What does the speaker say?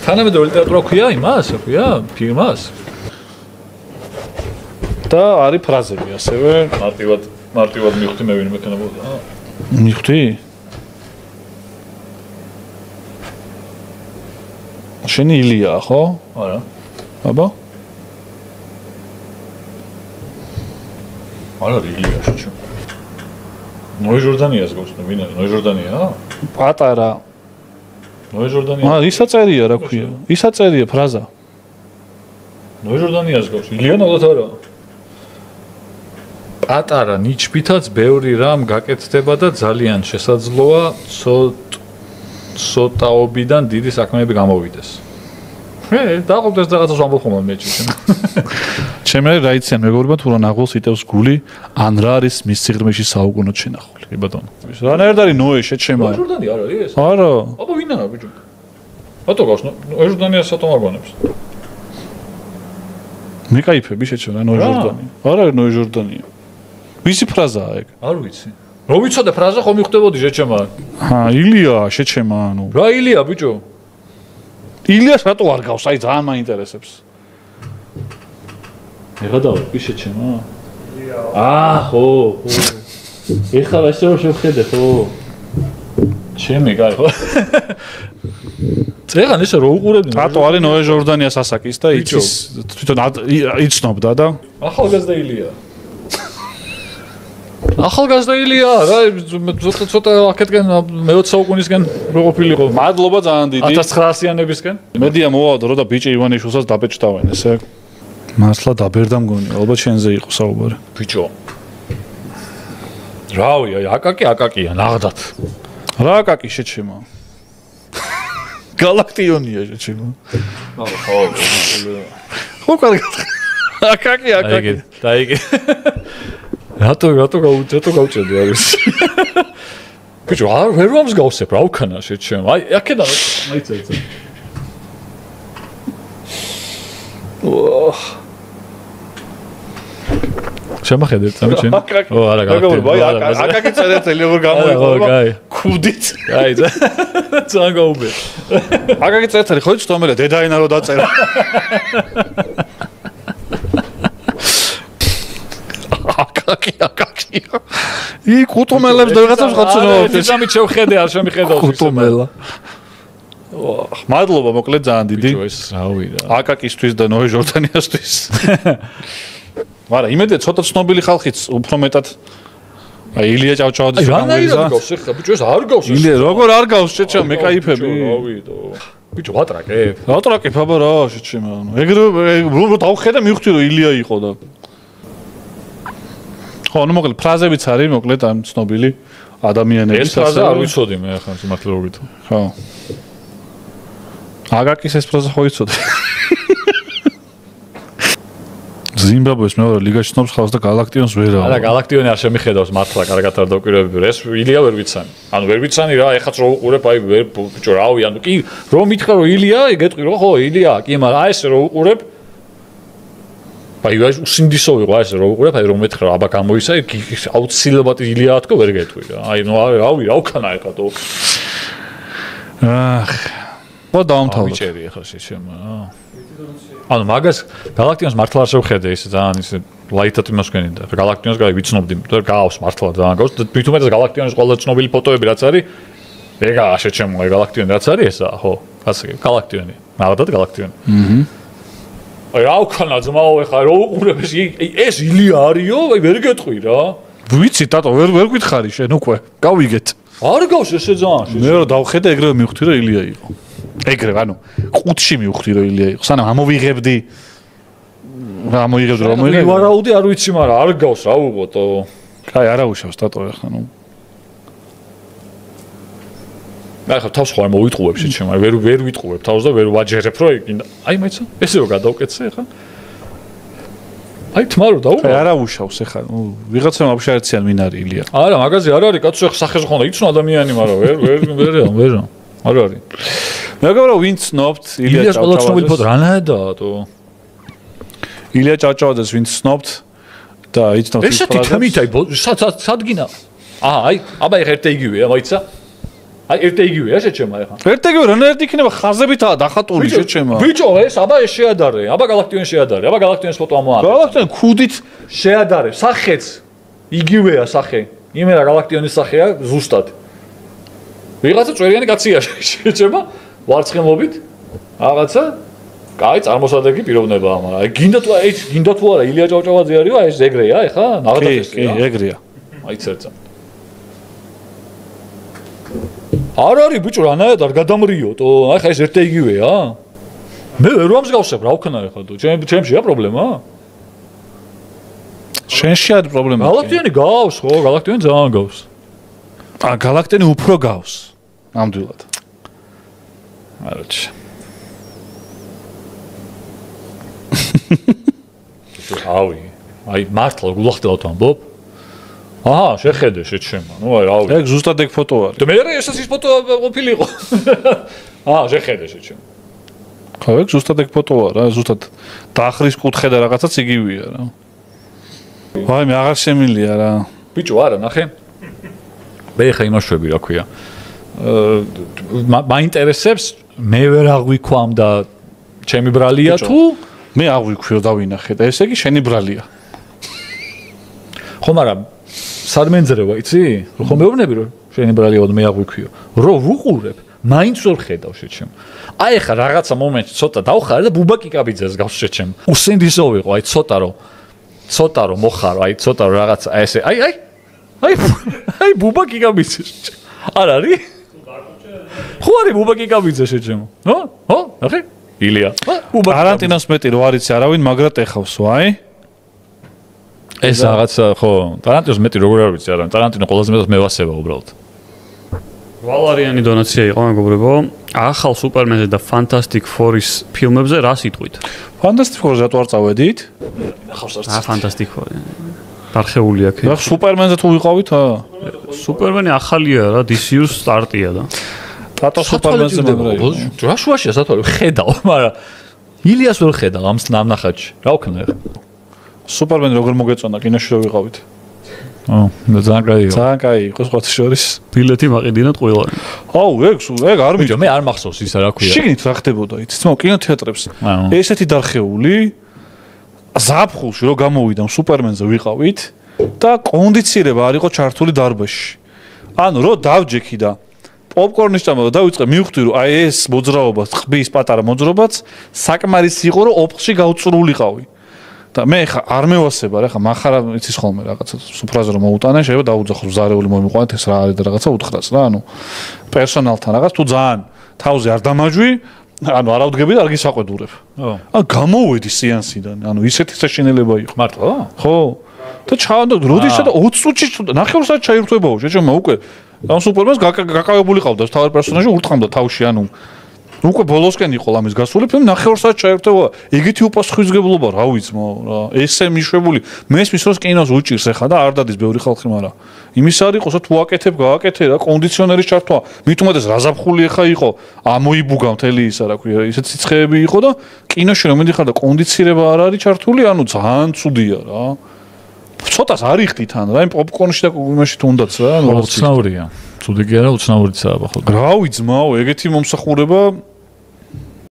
თანამედროვე ლიტერატურა ქვია იმას, ქვია ფილმას. და არის ფრაზები ასევე. მარტივად მივხვდი მე ვინმე ქნებოდა. მივხვდი? შენი ილია ხო? არა. აბა? არა ილია შეჩო. ნოე ჟორდანიას გქონდა, ვინ არის? ნოე ჟორდანია? პატარა. ნოე ჟორდანია. ისა წერია რა ქვია? ისა წერია ფრაზა. ნოე ჟორდანიას გქონდა, ილია ნამდვილად არა. პატარა ნიჩბითაც ბევრი რამ გაკეთდება და ძალიან შესაძლოა ცოტაობიდან დიდი საქმეები გამოვიდეს. დაყობდეს რაღაცას ვამბობ ხოლმე მეჩი. ჩემ რა იციან მეგობრებმა თუ რა ნაღველს იტევს გული ან რა არის მის სიღრმეში საუკუნოდ შენახული. კი ბატონო. რანაირად არის ნოე შეჩემა? ჟორდანი არ არის ეს? არა. აბა ვინ არა ბიჭო? რატო გავს ჟორდანიას სათომ არ გვანებს? მეკაიფები შეჩემა ნოე ჟორდანი. არა ნოე ჟორდანია. ვისი ფრაზაა ეგ? არ ვიცი. რო ვიცოდე ფრაზა ხომ მიხდებოდი შეჩემა? ილია შეჩემა ანუ. რა ილია ბიჭო? ილიას რატო არ გავს? აი ძალიან მაინტერესებს. ეხლა დავარ კი შეჩემა? ხო. ეხლა ესე რომ შევხედე ხო? ჩემი კაი ხო? წეგან ესე რო უყურებდი. რატო არის ნოე ჟორდანიას ასაკის და იცის თვითონ იცნობდა და ახალგაზრდა ილია. ახალგაზრდა ილია რა ცოტა აქეთკენ მე-20 საუკუნისკენ რო ყოფილიყო. მადლობა ძალიან დიდი. 1900-იანებისკენ. მედია მოვავდა რო და ბიჭი ივანიშვილსაც დაბეჭდავენ ესე. მასლა დაბერდა მგონი, ალბათ შენზე იყო საუბარი. ბიჭო. რავი, აი აკაკია, ნაღდათ. რა აკაკი შეჩემა? გალაქტიონია შეჩემა. ხო. ხო კარგად. აკაკი. დაიგე. რატო გავუჭედი არის? ბიჭო, ვერ ვამსგავსებ რა უკანა შეჩემა. აი, აქედან მაიცა. შემახედეთ სამი ჩემ. არა, აკაკი წერეთელი როგორ გამოიყო? ქუდით. აი, ძალიან გაუბე. აკაკი წერეთელი ხო იცით თომელე დედაენა რო დაწერა. აკაკი. ი კუტომელებს რაღაცას ხოცნო. სამი შევხედე არ შემიხედავს. კუტომელა. მადლობა მოკლედ ძალიან დიდი. ბიჭო ეს რავი რა. აკაკისთვის და ნოე ჟორდანიასთვის. მაგრამ იმედია ცოტა ცნობილი ხალხიც უფრო მეტად აი ილია ჭავჭავაძის გამოვიდა. გავს ეხლა ბიჭო ეს არ გავს. ილია როგორ არ გავს შეჩემ მეკაიფები. რავიდო. ბიჭო ვატრაკებ. ვატრაკებ აბა რა შეჩემ ანუ. ეგრე დავხედე მივხვდი რომ ილია იყო და ხო, ანუ მოკლედ ფრაზებიც არის, მოკლედ ამ ცნობილი ადამიანების. ეს ფრაზა არ ვიცოდი მე ახლა სიმართლეობით. ხო. აკაკის ეს ფრაზა ხო ვიცოდი. ზიმბაბვეს მეორე ლიგაში ცნობს ხალხს და გალაქტიონს ვერა. არა, გალაქტიონი არ შემიხედავს მართლა, კარგად არ დაკვირვები. ეს ილია ვერ ვიცანი. ანუ ვერ ვიცანი რა, ეხაც რო უყურებ, აი ვერ ბიჭო რავი, ანუ კი რომ მითხრა რომ ილია, ეგეთყვი რომ ხო, ილია, კი, მაგრამ აი ესე რო უყურებ აი უსინდისო ვიყო ესე რო უყურებ, აი რომ მეთხრა აბა გამოისა, აუცილებლად ილია თქო ვერ გეტყვი რა. აი ნუ რავი, რა უკანა ეხლა თო. ხო დაამთავრე. მიჭერი ეხლა შეჩემა. ანუ მაგას გალაქტიონს მართლა არ შევხედე ისე ძალიან ისე ლაითად იმას ვქენინდა. გალაქტიონს ვიცნობდი, გავს მართლა ძალიან გავს. მით უმეტეს გალაქტიონის ყველა ცნობილი ფოტოები რაც არის, ეგაა შეჩემა, აი გალაქტიონი რაც არის ესა, ხო, ასე გალაქტიონი. მაგათ გალაქტიონი. აი რა უკანა ძმაო ეხლა რო უყურებ ეს ილია არისო, აი ვერ გეტყვი რა. ვიცი ტატო, ვერ გითხარი შენ უკვე. გავიგეთ. არ გავს ესე ძალიან. მე რა დავხედე ეგრევე მივხვდი რომ ილია იყო. ეგრევე, ანუ ყუთში მივხვდი რომ ილია იყო. სანამ ამოვიღებდი რომ ვარაუდი არ ვიცი, მაგრამ არ გავს რა უყოტო. კაი, არა უშავს ტატო ეხლა ნუ. მე ხა თავს ხوار მოვიტყუებ შეჩემ, აი ვერ ვიტყუებ თავს და ვერ ვაჯერებ რომ აი მაიცა ესე რომ გადავკეთე ხა. აი თმა რომ დაუყო. აი არა უშავს ეხლა, ნუ ვიღაცამ აფშარიციან ვინ არის ილია. არა, მაგაზე არ არის, კაცო ეხლა სახეზე ხონდა იცნო ადამიანი, მაგრამ ვერ არ არის. მეგობრებო, ვინ ცნობთ ილია ჭავჭავაძეს? ილიას ცნობილი ფოტო რანაირადაა თო. ილია ჭავჭავაძეს ვინ ცნობთ და იცნობთ ეს თითქმით აი სადგინა. აი, აბა ეხლა ერთ იგივეა, მაიცა. აი ერთ იგივეა შეჩემა ეხა. ერთ იგივე რანაირად იქნება ხაზებითაა დახატული შეჩემა. ბიჭო, ეს აბა ეს შეადარე, აბა გალაქტიონი შეადარე, აბა გალაქტიონის ფოტო ამოაყენე. გალაქტიონი ქუდით შეადარე, სახეც იგივეა სახე. იმენა გალაქტიონის სახეა ზუსტად. ვიღაცა წვერიანი კაცია შეჩემა ვარცხნილობით რაღაცა კაი წარმოსადეგი პიროვნებაა, მაგრამ აი გინდა თუ არა ილია ჭავჭავაძე არისო, ეს ეგრეა ეხა, ნაღდათესია. კი, ეგრეა. აი წერცა. არ არის ბიჭო, რანაირად არ გადამრიოტო, აი ხა ეს ერთ იგივეა. მე ვერ ვამსგავსებ, რა ვქნა ეხა თუ ჩემშია პრობლემა? შენში არის პრობლემა. გალაქტიონი გავს, ხო, გალაქტიონი ძალიან გავს. გალაქტიონი უფრო გავს. ნამდვილად. არაჩი. რავი, აი მართლა გულახდელად ვამბობ. აჰა, შეხედე შეჩემა. ნუ აი რავი. ეგ ზუსტად ეგ ფოტო არის. და მე ესაც ის ფოტო ყოფილიყო. აჰა, შეხედე შეჩემა. ხო, ეგ ზუსტად ეგ ფოტოა რა, ზუსტად დაახრის კუთხე და რაღაცაც იგივეა რა. ვაი, მე აღარ შემილია რა. ბიჭო, არა, ნახე. მე ხა იმაშვები, რა ქვია. მაინტერესებს მე ვერ აღვიქვამ და ჩემი ბრალია თუ მე აღვიქვიო დავინახე და ესე იგი შენი ბრალია. ხო, მაგრამ სადმენძრევა, იცი? ხო მეუბნები რომ შენი ბრალია და მე აღვიქვიო. რო ვუყურებ, მაინც ვერ ხედავ შეჩემ. აი ხა რაღაცა მომენტში ცოტა დავხარე და ბუბა კიკაბიძეს გავს შეჩემ. უსინდისო ვიყო, აი ცოტა რომ მოხარო, აი ცოტა რომ რაღაცა აი ესე აი ბუბა კიკაბიძეს. არ არის? ხო არის ბუბა კიკაბიძე შეჩემო. ხო? ნახე? ილია. არანტინოს მეტი რო არიცი არავინ მაგრად ეხავსო, აი? ეს რაღაცა ხო, ტარანტინოს მეტი როგორ არ ვიცი არავინ, ტარანტინო ყველაზე მეტად მევასება უბრალოდ. ვალარიანი დონაცია იყო, მეგობრებო. ახალ სუპერმენზე და Fantastic Four-ის ფილმებზე რა სიტყვით? Fantastic Four-ზე რატო არ წავედით? ახავს არც. Fantastic Four. დარხეული აქ. რა სუპერმენზე თუ ვიყავით, სუპერმენი ახალია რა, DC-ს სტარტია და. რატო სუპერმენზე მაგრა იყო? რა შუაშია სათვალე ხედავ, მაგრამ ილიას ვერ ხედავ ამ ნახატში. რა ვქნა ეხლა? სუპერმენი როგორ მოგეწონა კინოში რო ვიყავით? ძალიან კაი იყო. ძალიან კაი იყო სხვა შორის. ბილეთი მაყიდინათ ყველა. აუ, ეგ არ ბიჭო, მე არ მახსოვს ისა რა ქვია. შიგნით რა ხდებოდა, იცით? თმო კინოთეატრებს. ესეთი დარხეული ზაფხულში რო გამოვიდა სუპერმენზე ვიყავით და კონდიცირება არ იყო ჩართული დარბაზში. ანუ რო დავჯექი და პოპკორნის ჭამა და დავიწყე მივხვდი რომ აი ეს მოძრაობა, ხბის პატარა მოძრაობაც საკმარისი იყო რომ ოფხში გავწრულიყავი. და მე ხა არ მევასება რა, ხა מחარა იცის ხოლმე რაღაცა სუფრაზე რომ მოუტანე, შეიძლება დაუძახო ზარეული მომიყვანეთ ეს რა არის და რაღაცა უთხრას რა, ანუ პერსონალთან რაღაც თუ ძალიან თავზე არ დამაჯვი, ანუ არ ავდგები და არ გისაყვედურებ. ანუ გამოვედი სეანსიდან, ანუ ისეთი საშინელება იყო. მართლა? ხო. და ჩავდა როდესაც და 20 წუთში ნახევარ საათი ჩაირთვებაო, შეჭმა უკვე ამ სუპერმენს გაკავებული ყავდა თავი პერსონაჟი ურთხამდა თავში, ანუ უკვე ბოლოსკენ იყო ამის გასული ფილმი, ნახევარ საათი ჩაირთვება. ეგეთი უპასუხისმგებლობა რა ვიცმო რა. ესე მიშვებული. მესმის რომ კინოს უჭირს ახლა და არ დადის ბევრი ხალხი, მაგრამ იმის არ იყოსო თუ აკეთებ, გააკეთე რა კონდიციონერის ჩართვა. მით უმეტეს რა ზაფხული ახლა იყო, ამოიბუგა მთელი ისა რა ქვია, ისეთ სიცხეები იყო და კინოში რომ მიდიხარ და კონდიცირება არ არის ჩართული, ანუ ძალიან ცუდია რა. ცოტას არ იხდით ან რა იმ პოპკორნში და იმაში თუნდაც რა, ანუ უცნაურია. ცუდი კი არა, უცნაურიცაა ხო. რა ვიცმაო, ეგეთი მომსახურება